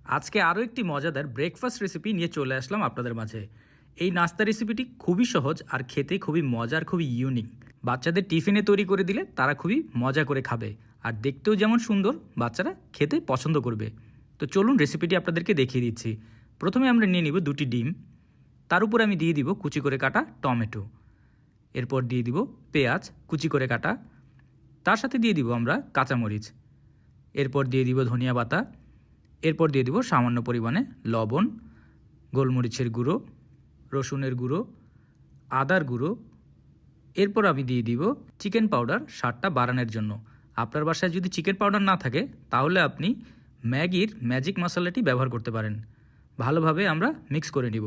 আজকে আরও একটি মজাদার ব্রেকফাস্ট রেসিপি নিয়ে চলে আসলাম আপনাদের মাঝে। এই নাস্তা রেসিপিটি খুবই সহজ আর খেতে খুবই মজার, খুবই ইউনিক। বাচ্চাদের টিফিনে তৈরি করে দিলে তারা খুবই মজা করে খাবে, আর দেখতেও যেমন সুন্দর, বাচ্চারা খেতে পছন্দ করবে। তো চলুন রেসিপিটি আপনাদেরকে দেখিয়ে দিচ্ছি। প্রথমে আমরা নিয়ে নিব 2টি ডিম, তার উপর আমি দিয়ে দিব কুচি করে কাটা টমেটো, এরপর দিয়ে দিব পেঁয়াজ কুচি করে কাটা, তার সাথে দিয়ে দিব আমরা কাঁচামরিচ, এরপর দিয়ে দিব ধনিয়া পাতা, এরপর দিয়ে দিব সামান্য পরিমাণে লবণ, গোলমরিচের গুঁড়ো, রসুনের গুঁড়ো, আদার গুঁড়ো, এরপর আমি দিয়ে দিব চিকেন পাউডার স্বাদটা বাড়ানোর জন্য। আপনার বাসায় যদি চিকেন পাউডার না থাকে তাহলে আপনি ম্যাগির ম্যাজিক মশলাটি ব্যবহার করতে পারেন। ভালোভাবে আমরা মিক্স করে নিব।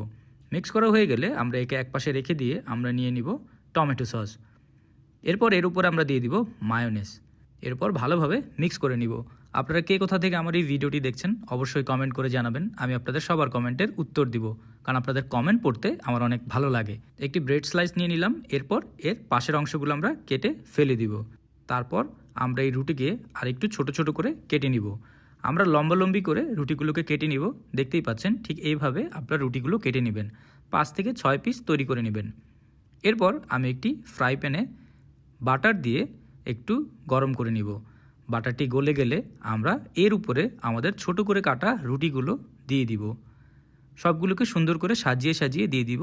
মিক্স করা হয়ে গেলে আমরা একে একপাশে রেখে দিয়ে আমরা নিয়ে নিব টমেটো সস। এরপর এর উপর আমরা দিয়ে দিব মায়োনেজ। এরপর ভালোভাবে মিক্স করে নিব। আপনারা কে কোথা থেকে আমার এই ভিডিওটি দেখছেন অবশ্যই কমেন্ট করে জানাবেন। আমি আপনাদের সবার কমেন্টের উত্তর দিব, কারণ আপনাদের কমেন্ট পড়তে আমার অনেক ভালো লাগে। একটি ব্রেড স্লাইস নিয়ে নিলাম, এরপর এর পাশের অংশগুলো আমরা কেটে ফেলে দিব। তারপর আমরা এই রুটিকে আরেকটু ছোট ছোট করে কেটে নিব। আমরা লম্বালম্বি করে রুটিগুলোকে কেটে নিব। দেখতেই পাচ্ছেন, ঠিক এইভাবে আপনারা রুটিগুলো কেটে নেবেন। 5 থেকে 6 পিস তৈরি করে নেবেন। এরপর আমি একটি ফ্রাই প্যানে বাটার দিয়ে একটু গরম করে নিব। বাটারটি গলে গেলে আমরা এর উপরে আমাদের ছোট করে কাটা রুটিগুলো দিয়ে দিব। সবগুলোকে সুন্দর করে সাজিয়ে সাজিয়ে দিয়ে দিব।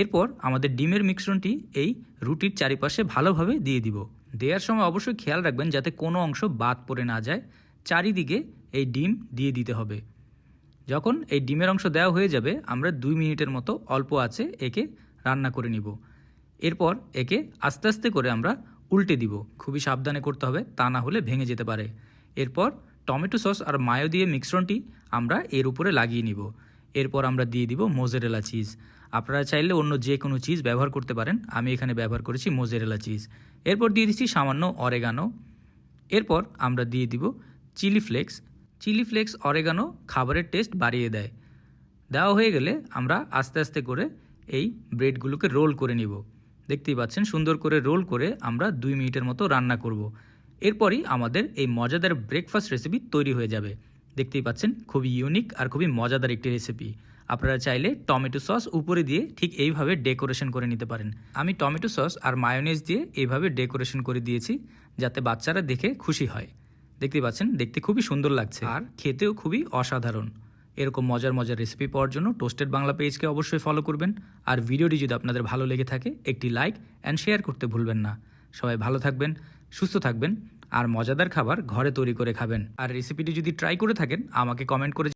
এরপর আমাদের ডিমের মিশ্রণটি এই রুটির চারিপাশে ভালোভাবে দিয়ে দিব। দেওয়ার সময় অবশ্যই খেয়াল রাখবেন যাতে কোনো অংশ বাদ পড়ে না যায়। চারিদিকে এই ডিম দিয়ে দিতে হবে। যখন এই ডিমের অংশ দেওয়া হয়ে যাবে, আমরা 2 মিনিটের মতো অল্প আঁচে একে রান্না করে নিব। এরপর একে আস্তে আস্তে করে আমরা উল্টে দিব। খুবই সাবধানে করতে হবে, তা না হলে ভেঙে যেতে পারে। এরপর টমেটো সস আর মায়ো দিয়ে মিশ্রণটি আমরা এর উপরে লাগিয়ে নিব। এরপর আমরা দিয়ে দিব মোজারেলা চিজ। আপনারা চাইলে অন্য যে কোনো চিজ ব্যবহার করতে পারেন, আমি এখানে ব্যবহার করেছি মোজারেলা চিজ। এরপর দিয়ে দিচ্ছি সামান্য অরেগানো। এরপর আমরা দিয়ে দিব chilli flakes. Chilli flakes, oregano খাবারের টেস্ট বাড়িয়ে দেয়। দেওয়া হয়ে গেলে আমরা আস্তে আস্তে করে এই ব্রেডগুলোকে রোল করে নিব। দেখতেই পাচ্ছেন, সুন্দর করে রোল করে আমরা 2 মিনিটের মতো রান্না করব। এরপরই আমাদের এই মজাদার ব্রেকফাস্ট রেসিপি তৈরি হয়ে যাবে। দেখতেই পাচ্ছেন, খুবই ইউনিক আর খুবই মজাদার একটি রেসিপি। আপনারা চাইলে টমেটো সস উপরে দিয়ে ঠিক এইভাবে ডেকোরেশন করে নিতে পারেন। আমি টমেটো সস আর মায়োনেজ দিয়ে এইভাবে ডেকোরেশন করে দিয়েছি, যাতে বাচ্চারা দেখে খুশি হয়। দেখতেই পাচ্ছেন, দেখতে খুবই সুন্দর লাগছে আর খেতেও খুবই অসাধারণ। এরকম মজার মজার রেসিপি পাওয়ার জন্য টোস্টেড বাংলা পেজকে অবশ্যই ফলো করবেন। আর ভিডিওটি যদি আপনাদের ভালো লেগে থাকে একটি লাইক অ্যান্ড শেয়ার করতে ভুলবেন না। সবাই ভালো থাকবেন, সুস্থ থাকবেন আর মজাদার খাবার ঘরে তৈরি করে খাবেন। আর রেসিপিটি যদি ট্রাই করে থাকেন আমাকে কমেন্ট করে